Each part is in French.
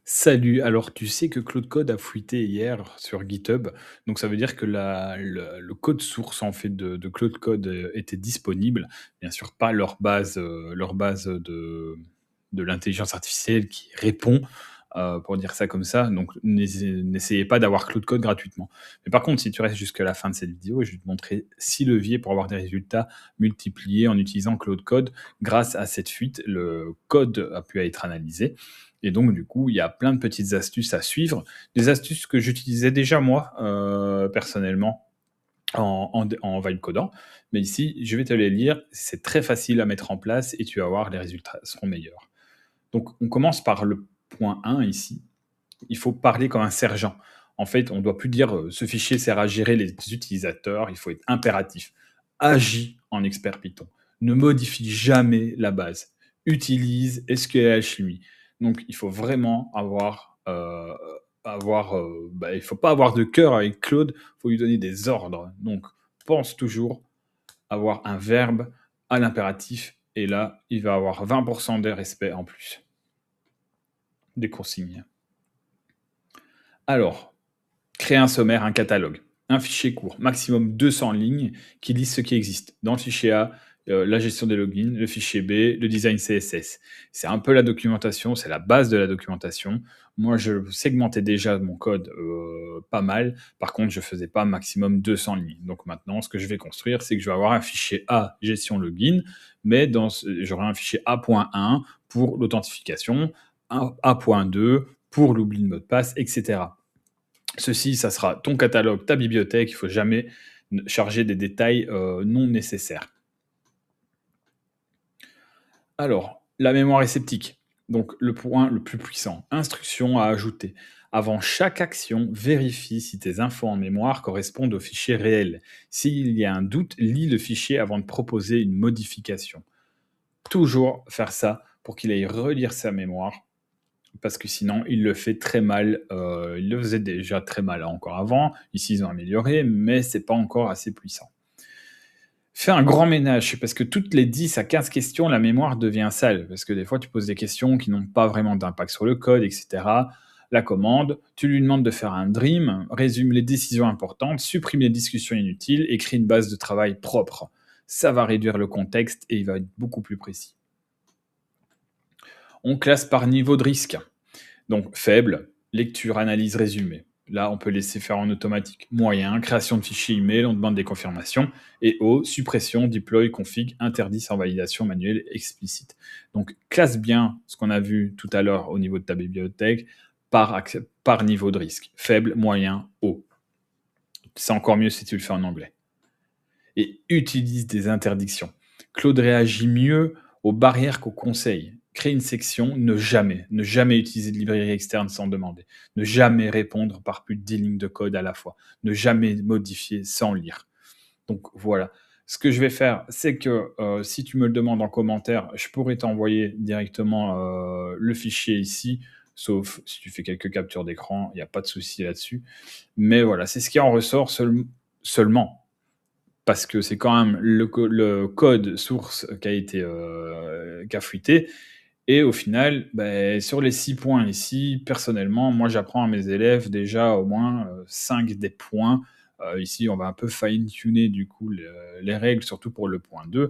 Salut, alors tu sais que Claude Code a fuité hier sur GitHub, donc ça veut dire que le code source en fait de Claude Code était disponible. Bien sûr, pas leur base de l'intelligence artificielle qui répond, pour dire ça comme ça. Donc n'essayez pas d'avoir Claude Code gratuitement. Mais par contre, si tu restes jusqu'à la fin de cette vidéo, je vais te montrer 6 leviers pour avoir des résultats multipliés en utilisant Claude Code. Grâce à cette fuite, le code a pu être analysé et donc, du coup, il y a plein de petites astuces à suivre. Des astuces que j'utilisais déjà moi, personnellement, en vibe codant. Mais ici, je vais te les lire. C'est très facile à mettre en place et tu vas voir, les résultats seront meilleurs. Donc, on commence par le point 1 ici. Il faut parler comme un sergent. En fait, on ne doit plus dire ce fichier sert à gérer les utilisateurs. Il faut être impératif. Agis en expert Python. Ne modifie jamais la base. Utilise SQL Alchemy. Donc, il faut vraiment il faut pas avoir de cœur avec Claude. Il faut lui donner des ordres. Donc, pense toujours avoir un verbe à l'impératif. Et là, il va avoir 20% de respect en plus des consignes. Alors, créer un sommaire, un catalogue, un fichier court, maximum 200 lignes qui liste ce qui existe. Dans le fichier A, la gestion des logins, le fichier B, le design CSS. C'est un peu la documentation, c'est la base de la documentation. Moi, je segmentais déjà mon code pas mal. Par contre, je faisais pas maximum 200 lignes. Donc maintenant, ce que je vais construire, c'est que je vais avoir un fichier A, gestion login, mais j'aurai un fichier A.1 pour l'authentification, un A.2 pour l'oubli de mot de passe, etc. Ceci, ça sera ton catalogue, ta bibliothèque. Il ne faut jamais charger des détails non nécessaires. Alors, la mémoire réceptique. Donc, le point le plus puissant. Instruction à ajouter. Avant chaque action, vérifie si tes infos en mémoire correspondent au fichier réel. S'il y a un doute, lis le fichier avant de proposer une modification. Toujours faire ça pour qu'il aille relire sa mémoire, parce que sinon, il le fait très mal. Il le faisait déjà très mal encore avant. Ici, ils ont amélioré, mais c'est pas encore assez puissant. Fais un grand ménage, parce que toutes les 10 à 15 questions, la mémoire devient sale. Parce que des fois, tu poses des questions qui n'ont pas vraiment d'impact sur le code, etc. La commande, tu lui demandes de faire un dream, résume les décisions importantes, supprime les discussions inutiles, écris une base de travail propre. Ça va réduire le contexte et il va être beaucoup plus précis. On classe par niveau de risque. Donc faible, lecture, analyse, résumé. Là, on peut laisser faire en automatique. Moyen, création de fichiers email, on demande des confirmations. Et haut, suppression, deploy, config, interdit sans validation manuelle explicite. Donc classe bien ce qu'on a vu tout à l'heure au niveau de ta bibliothèque par niveau de risque. Faible, moyen, haut. C'est encore mieux si tu le fais en anglais. Et utilise des interdictions. Claude réagit mieux aux barrières qu'aux conseils. Crée une section, ne jamais utiliser de librairie externe sans demander. Ne jamais répondre par plus de 10 lignes de code à la fois. Ne jamais modifier sans lire. Donc voilà. Ce que je vais faire, c'est que si tu me le demandes en commentaire, je pourrais t'envoyer directement le fichier ici, sauf si tu fais quelques captures d'écran, il n'y a pas de souci là-dessus. Mais voilà, c'est ce qui en ressort seulement. Parce que c'est quand même le code source qui a fuité. Et au final, sur les 6 points ici, personnellement, moi j'apprends à mes élèves déjà au moins 5 des points. Ici, on va un peu fine-tuner du coup les règles, surtout pour le point 2.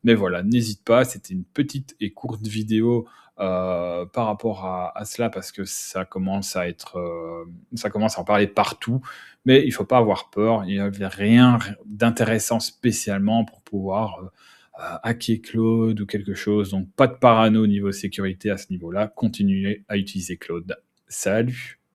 Mais voilà, n'hésite pas, c'était une petite et courte vidéo par rapport à cela, parce que ça commence à en parler partout. Mais il ne faut pas avoir peur, il n'y avait rien d'intéressant spécialement pour pouvoir hacker Claude ou quelque chose. Donc pas de parano au niveau sécurité à ce niveau-là. Continuez à utiliser Claude. Salut!